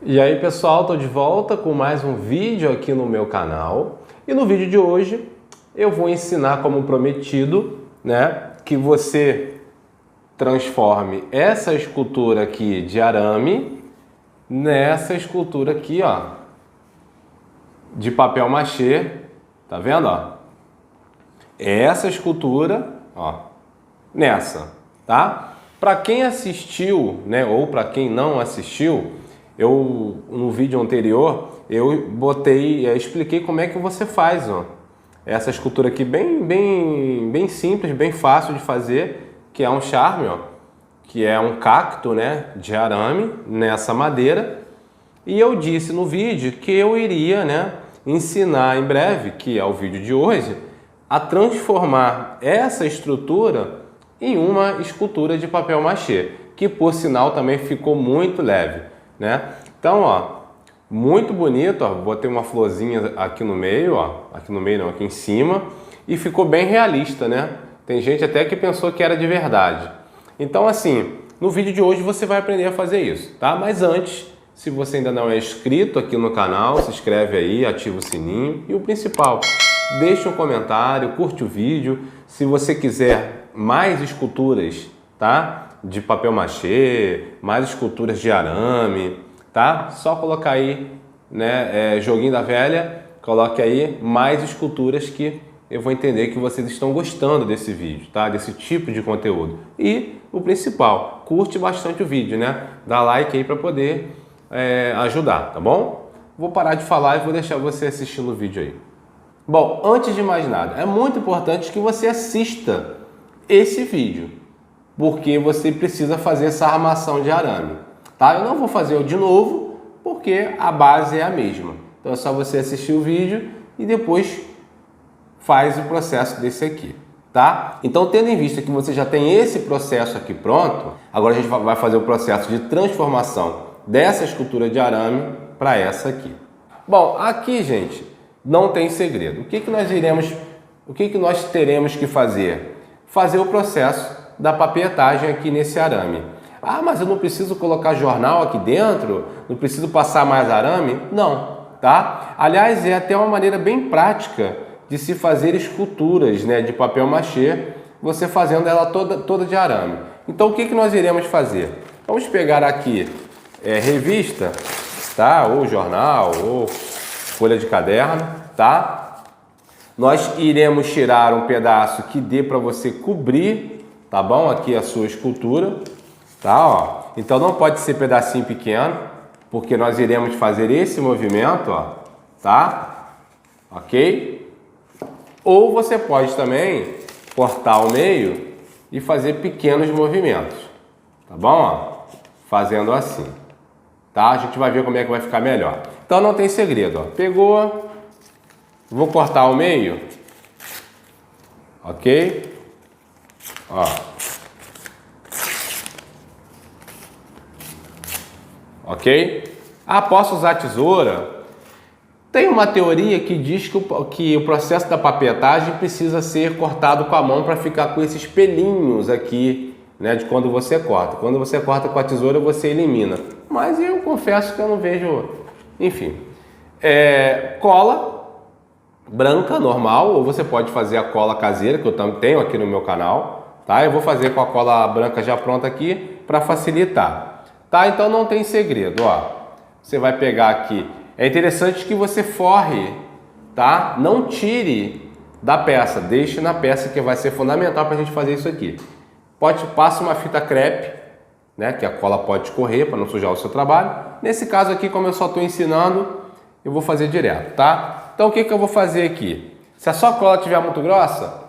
E aí pessoal, estou de volta com mais um vídeo aqui no meu canal. E no vídeo de hoje eu vou ensinar, como prometido, que você transforme essa escultura aqui de arame nessa escultura aqui, ó, de papel machê. Tá vendo, ó? Essa escultura, ó, nessa, tá? Para quem assistiu, ou para quem não assistiu, no vídeo anterior eu expliquei como é que você faz, ó, essa escultura aqui bem simples, bem fácil de fazer, que é um charme, ó, que é um cacto, de arame nessa madeira. E eu disse no vídeo que eu iria, ensinar em breve, que é o vídeo de hoje, a transformar essa estrutura em uma escultura de papel machê, que por sinal também ficou muito leve. Então, ó, muito bonito, ó, botei uma florzinha aqui no meio, ó, aqui no meio não, aqui em cima, e ficou bem realista, Tem gente até que pensou que era de verdade. Então, assim, no vídeo de hoje você vai aprender a fazer isso, tá? Mas antes, se você ainda não é inscrito aqui no canal, se inscreve aí, ativa o sininho e o principal, deixa um comentário, curte o vídeo. Se você quiser mais esculturas, tá? De papel machê, mais esculturas de arame, tá? Só colocar aí, joguinho da velha, coloque aí mais esculturas que eu vou entender que vocês estão gostando desse vídeo, tá? Desse tipo de conteúdo. E o principal, curte bastante o vídeo, Dá like aí para poder ajudar, tá bom? Vou parar de falar e vou deixar você assistindo o vídeo aí. Bom, antes de mais nada, é muito importante que você assista esse vídeo, porque você precisa fazer essa armação de arame, tá? Eu não vou fazer de novo, porque a base é a mesma. Então é só você assistir o vídeo e depois faz o processo desse aqui, tá? Então, tendo em vista que você já tem esse processo aqui pronto, agora a gente vai fazer o processo de transformação dessa escultura de arame para essa aqui. Bom, aqui, gente, não tem segredo. O que nós teremos que fazer? Fazer o processo da papietagem aqui nesse arame. Ah, mas eu não preciso colocar jornal aqui dentro? Não preciso passar mais arame? Não, tá? Aliás, é até uma maneira bem prática de se fazer esculturas, de papel machê, você fazendo ela toda de arame. Então, o que nós iremos fazer? Vamos pegar aqui revista, tá? Ou jornal, ou folha de caderno, tá? Nós iremos tirar um pedaço que dê para você cobrir, tá bom? Aqui a sua escultura, tá? Ó. Então não pode ser pedacinho pequeno, porque nós iremos fazer esse movimento, ó, tá? Ok? Ou você pode também cortar ao meio e fazer pequenos movimentos, tá bom? Ó, fazendo assim, tá? A gente vai ver como é que vai ficar melhor. Então não tem segredo, ó. Pegou, vou cortar ao meio, ok? Ó. Ok? Ah, posso usar tesoura? Tem uma teoria que diz que o processo da papietagem precisa ser cortado com a mão para ficar com esses pelinhos aqui, de quando você corta. Quando você corta com a tesoura, você elimina. Mas eu confesso que eu não vejo... Enfim. Cola branca, normal, ou você pode fazer a cola caseira, que eu também tenho aqui no meu canal, tá? Eu vou fazer com a cola branca já pronta aqui para facilitar, tá? Então não tem segredo, ó. Você vai pegar aqui. É interessante que você forre, tá? Não tire da peça, deixe na peça, que vai ser fundamental para a gente fazer isso aqui. Passa uma fita crepe, que a cola pode escorrer para não sujar o seu trabalho. Nesse caso aqui, como eu só estou ensinando, eu vou fazer direto, tá? Então o que eu vou fazer aqui? Se a sua cola estiver muito grossa,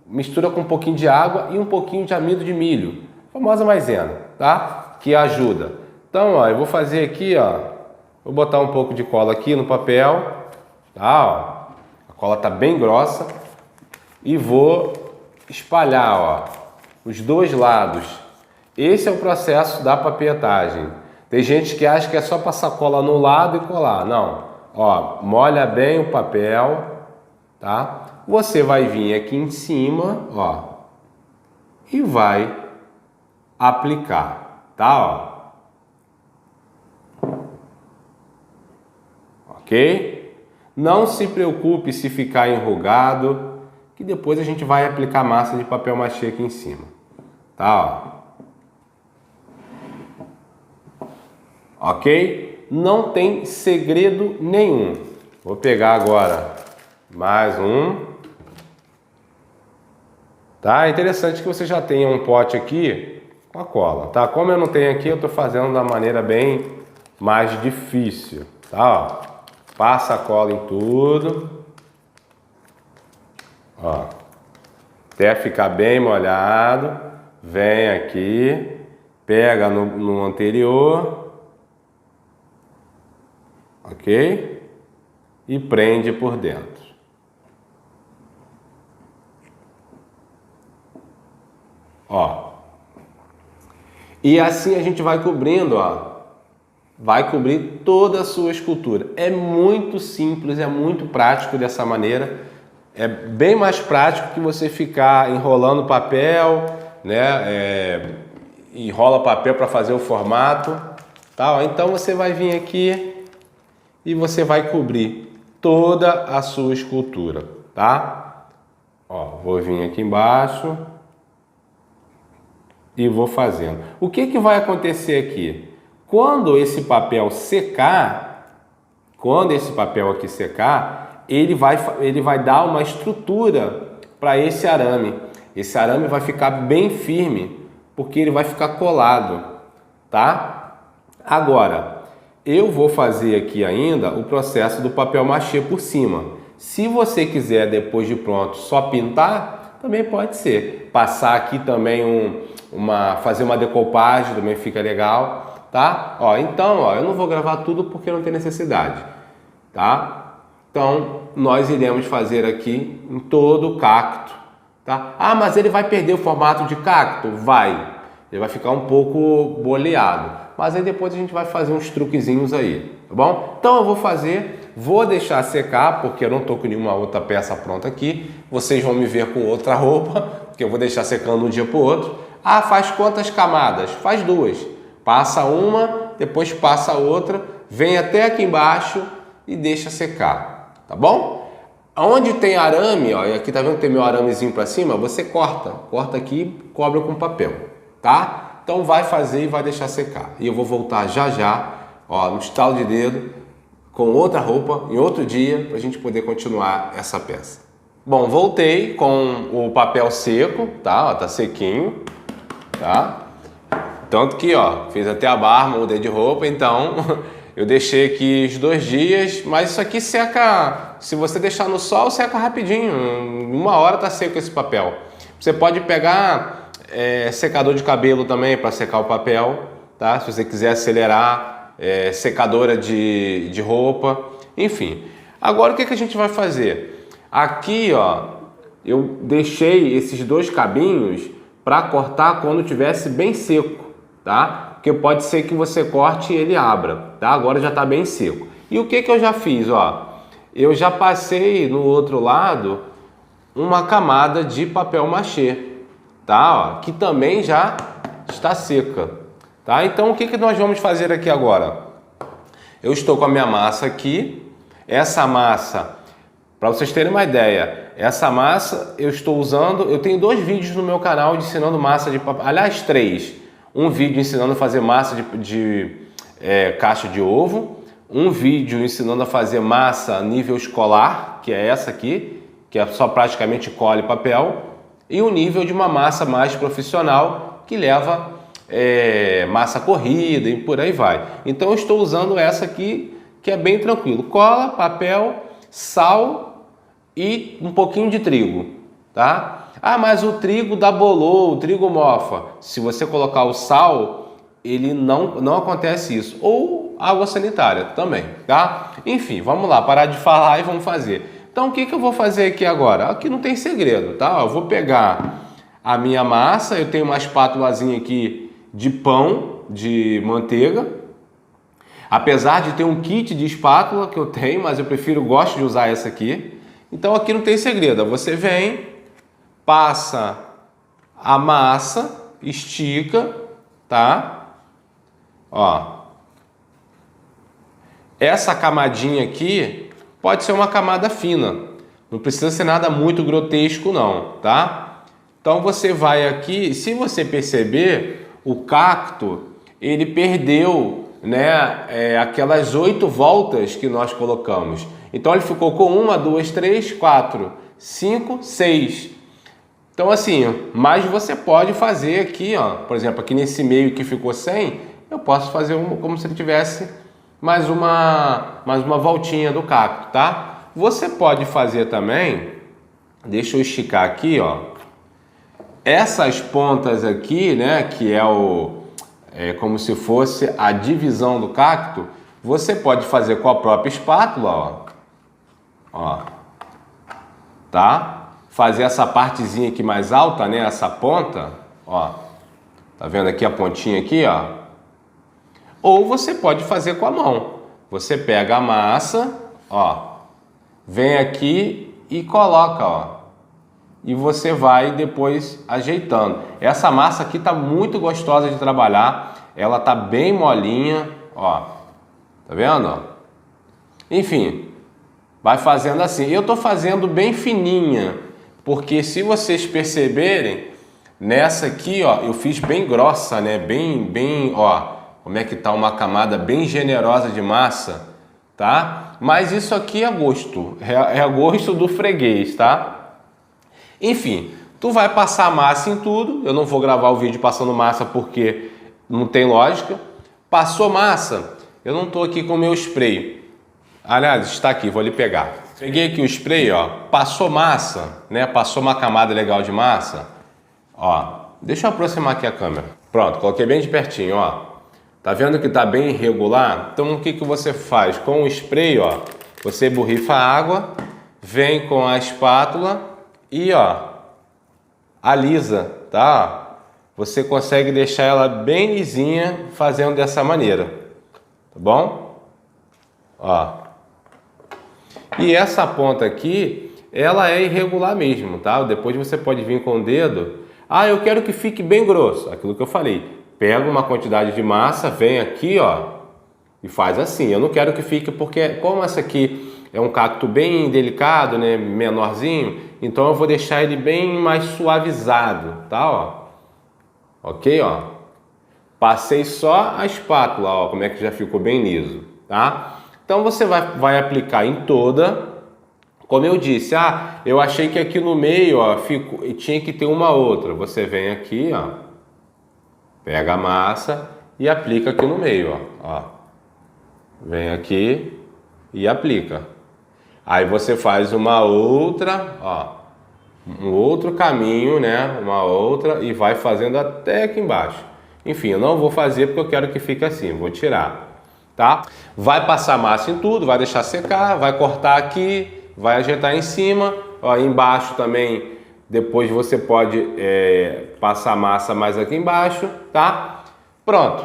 mistura com um pouquinho de água e um pouquinho de amido de milho, a famosa maisena, tá? Que ajuda. Então, ó, eu vou fazer aqui, ó, vou botar um pouco de cola aqui no papel, tá? Ó, a cola tá bem grossa e vou espalhar, ó, os dois lados. Esse é o processo da papietagem. Tem gente que acha que é só passar cola no lado e colar. Não. Ó, molha bem o papel, tá? Você vai vir aqui em cima, ó, e vai aplicar, tá? Ó. ok? Não se preocupe se ficar enrugado, que depois a gente vai aplicar massa de papel machê aqui em cima, tá? Ó. Ok? Não tem segredo nenhum. Vou pegar agora mais um. Tá? É interessante que você já tenha um pote aqui com a cola, tá? Como eu não tenho aqui, eu tô fazendo da maneira bem mais difícil, tá? Ó. Passa a cola em tudo. Ó. Até ficar bem molhado. Vem aqui. Pega no anterior. Ok? E prende por dentro. Ó. E assim a gente vai cobrindo, ó. Vai cobrir toda a sua escultura. É muito simples, é muito prático dessa maneira. É bem mais prático que você ficar enrolando papel, né? Enrola papel para fazer o formato, tá? Então você vai vir aqui e você vai cobrir toda a sua escultura, tá? Ó, vou vir aqui embaixo e vou fazendo. O que que vai acontecer aqui? Quando esse papel secar, ele vai dar uma estrutura para esse arame. Esse arame vai ficar bem firme, porque ele vai ficar colado, tá? Agora, eu vou fazer aqui ainda o processo do papel machê por cima. Se você quiser, depois de pronto, só pintar, também pode ser. Passar aqui também fazer uma decoupagem, também fica legal. Tá? Ó, então, ó, eu não vou gravar tudo porque não tem necessidade, tá? Então, nós iremos fazer aqui em todo o cacto, tá? Ah, mas ele vai perder o formato de cacto? Vai. Ele vai ficar um pouco boleado, mas aí depois a gente vai fazer uns truquezinhos aí, tá bom? Então eu vou deixar secar, porque eu não tô com nenhuma outra peça pronta aqui. Vocês vão me ver com outra roupa, porque eu vou deixar secando de um dia pro outro. Ah, faz quantas camadas? Faz 2. Passa uma, depois passa a outra, vem até aqui embaixo e deixa secar, tá bom? Onde tem arame, ó, e aqui tá vendo que tem meu aramezinho para cima, você corta aqui e cobre com papel, tá? Então vai fazer e vai deixar secar. E eu vou voltar já, ó, no estalo de dedo, com outra roupa, em outro dia, pra gente poder continuar essa peça. Bom, voltei com o papel seco, tá? Ó, tá sequinho, tá? Tanto que, ó, fiz até a barra, mudei de roupa, então eu deixei aqui os 2 dias, mas isso aqui seca, se você deixar no sol, seca rapidinho, em 1 hora tá seco esse papel. Você pode pegar secador de cabelo também para secar o papel, tá? Se você quiser acelerar, secadora de roupa, enfim. Agora o que a gente vai fazer? Aqui, ó, eu deixei esses 2 cabinhos para cortar quando tivesse bem seco. Tá? Porque pode ser que você corte e ele abra, tá? Agora já está bem seco. E o que eu já fiz, ó? Eu já passei no outro lado uma camada de papel machê, tá? Ó, que também já está seca, tá? Então o que nós vamos fazer aqui agora? Eu estou com a minha massa aqui. Essa massa, para vocês terem uma ideia, essa massa eu estou usando. Eu tenho 2 vídeos no meu canal de ensinando massa de papel, aliás 3. Um vídeo ensinando a fazer massa de caixa de ovo, um vídeo ensinando a fazer massa nível escolar, que é essa aqui, que é só praticamente cola e papel, e o nível de uma massa mais profissional, que leva massa corrida e por aí vai. Então eu estou usando essa aqui, que é bem tranquilo. Cola, papel, sal e um pouquinho de trigo, tá? Ah, mas o trigo dá bolor, o trigo mofa. Se você colocar o sal, ele não acontece isso. Ou água sanitária também, tá? Enfim, vamos lá, parar de falar e vamos fazer. Então, o que eu vou fazer aqui agora? Aqui não tem segredo, tá? Eu vou pegar a minha massa, eu tenho uma espátulazinha aqui de pão, de manteiga. Apesar de ter um kit de espátula que eu tenho, mas eu gosto de usar essa aqui. Então, aqui não tem segredo. Você vem, passa a massa, estica, tá? Ó. essa camadinha aqui pode ser uma camada fina. Não precisa ser nada muito grotesco não, tá? Então você vai aqui, se você perceber, o cacto, ele perdeu, né, aquelas 8 voltas que nós colocamos. Então ele ficou com 1, 2, 3, 4, 5, 6. Então assim, mas você pode fazer aqui, ó, por exemplo, aqui nesse meio que ficou sem, eu posso fazer como se ele tivesse mais uma voltinha do cacto, tá? Você pode fazer também, deixa eu esticar aqui, ó, essas pontas aqui, né, que é como se fosse a divisão do cacto, você pode fazer com a própria espátula, ó, tá? Fazer essa partezinha aqui mais alta, né, essa ponta, ó, tá vendo aqui a pontinha aqui, ó? Ou você pode fazer com a mão. Você pega a massa, ó, vem aqui e coloca, ó. E você vai depois ajeitando. Essa massa aqui tá muito gostosa de trabalhar. Ela tá bem molinha, ó. Tá vendo, ó? Enfim, vai fazendo assim. Eu tô fazendo bem fininha, porque se vocês perceberem, nessa aqui, ó, eu fiz bem grossa, né? Bem, ó. Como é que tá uma camada bem generosa de massa, tá? Mas isso aqui é gosto, é gosto do freguês, tá? Enfim, tu vai passar massa em tudo. Eu não vou gravar o vídeo passando massa porque não tem lógica. Passou massa, eu não tô aqui com o meu spray. Aliás, está aqui, vou ali pegar. Peguei aqui o spray, ó, passou massa, né? Passou uma camada legal de massa. Ó, deixa eu aproximar aqui a câmera. Pronto, coloquei bem de pertinho, ó. Tá vendo que tá bem irregular? Então o que que você faz? Com o spray, ó, você borrifa a água, vem com a espátula e, ó, alisa, tá? Você consegue deixar ela bem lisinha fazendo dessa maneira, tá bom? Ó. E essa ponta aqui, ela é irregular mesmo, tá? Depois você pode vir com o dedo. Ah, eu quero que fique bem grosso, aquilo que eu falei. Pega uma quantidade de massa, vem aqui, ó, e faz assim. Eu não quero que fique, porque como essa aqui é um cacto bem delicado, né, menorzinho, então eu vou deixar ele bem mais suavizado, tá, ó. Ok, ó. Passei só a espátula, ó, como é que já ficou bem liso, tá? Então você vai aplicar em toda. Como eu disse, ah, eu achei que aqui no meio, ó, tinha que ter uma outra. Você vem aqui, ó. Pega a massa e aplica aqui no meio, ó. Vem aqui e aplica. Aí você faz uma outra, ó, um outro caminho, né? Uma outra e vai fazendo até aqui embaixo. Enfim, eu não vou fazer porque eu quero que fique assim, vou tirar, tá? Vai passar massa em tudo, vai deixar secar, vai cortar aqui, vai ajeitar em cima, ó, embaixo também. Depois você pode passar massa mais aqui embaixo, tá? Pronto.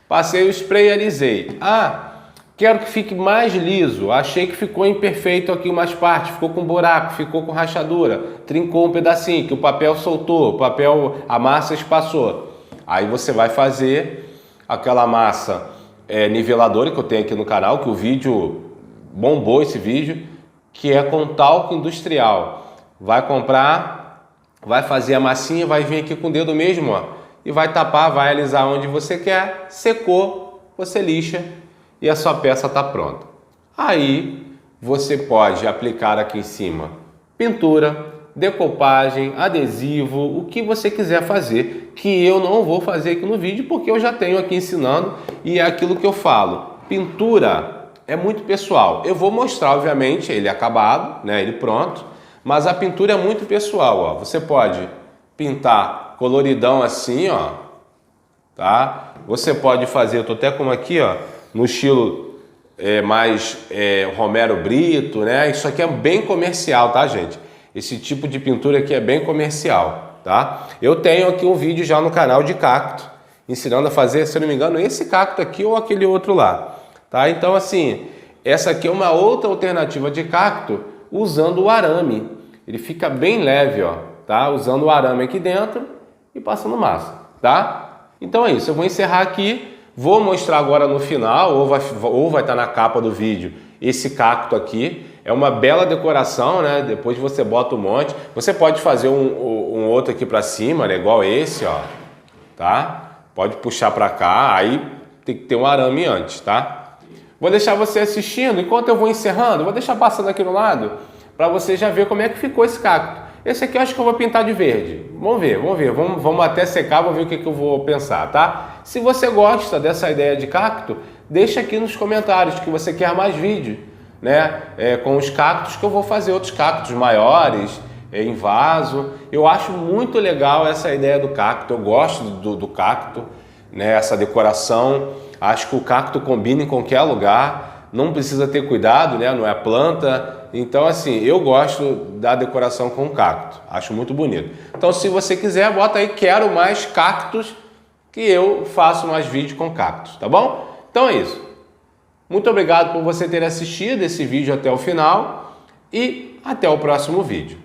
Passei o spray e alisei. Ah, quero que fique mais liso. Achei que ficou imperfeito aqui umas partes. Ficou com buraco, ficou com rachadura. Trincou um pedacinho, que o papel soltou, a massa espaçou. Aí você vai fazer aquela massa niveladora que eu tenho aqui no canal, que o vídeo bombou esse vídeo, que é com talco industrial. Vai comprar... Vai fazer a massinha, vai vir aqui com o dedo mesmo, ó, e vai tapar, vai alisar onde você quer. Secou, você lixa e a sua peça está pronta. Aí você pode aplicar aqui em cima pintura, decopagem, adesivo, o que você quiser fazer, que eu não vou fazer aqui no vídeo porque eu já tenho aqui ensinando e é aquilo que eu falo. Pintura é muito pessoal. Eu vou mostrar, obviamente, ele acabado, né, ele pronto. Mas a pintura é muito pessoal, ó. Você pode pintar coloridão assim, ó, tá? Você pode fazer, eu tô até como aqui, ó, no estilo mais Romero Brito, né? Isso aqui é bem comercial, tá, gente? Esse tipo de pintura aqui é bem comercial, tá? Eu tenho aqui um vídeo já no canal de cacto, ensinando a fazer, se eu não me engano, esse cacto aqui ou aquele outro lá, tá? Então, assim, essa aqui é uma outra alternativa de cacto usando o arame. Ele fica bem leve, ó, tá? Usando o arame aqui dentro e passando massa, tá? Então é isso, eu vou encerrar aqui. Vou mostrar agora no final, ou vai estar na capa do vídeo, esse cacto aqui. É uma bela decoração, né? Depois você bota um monte. Você pode fazer um outro aqui para cima, né? Igual esse, ó. Tá? Pode puxar para cá, aí tem que ter um arame antes, tá? Vou deixar você assistindo, enquanto eu vou encerrando, vou deixar passando aqui no lado, para você já ver como é que ficou esse cacto. Esse aqui eu acho que eu vou pintar de verde. Vamos ver. Vamos até secar, vou ver o que eu vou pensar, tá? Se você gosta dessa ideia de cacto, deixa aqui nos comentários que você quer mais vídeo, né? Com os cactos, que eu vou fazer outros cactos maiores, em vaso. Eu acho muito legal essa ideia do cacto, eu gosto do cacto, né? Essa decoração. Acho que o cacto combina em qualquer lugar, não precisa ter cuidado, né? Não é planta. Então, assim, eu gosto da decoração com cacto, acho muito bonito. Então, se você quiser, bota aí, quero mais cactos, que eu faço mais vídeos com cactos, tá bom? Então é isso. Muito obrigado por você ter assistido esse vídeo até o final e até o próximo vídeo.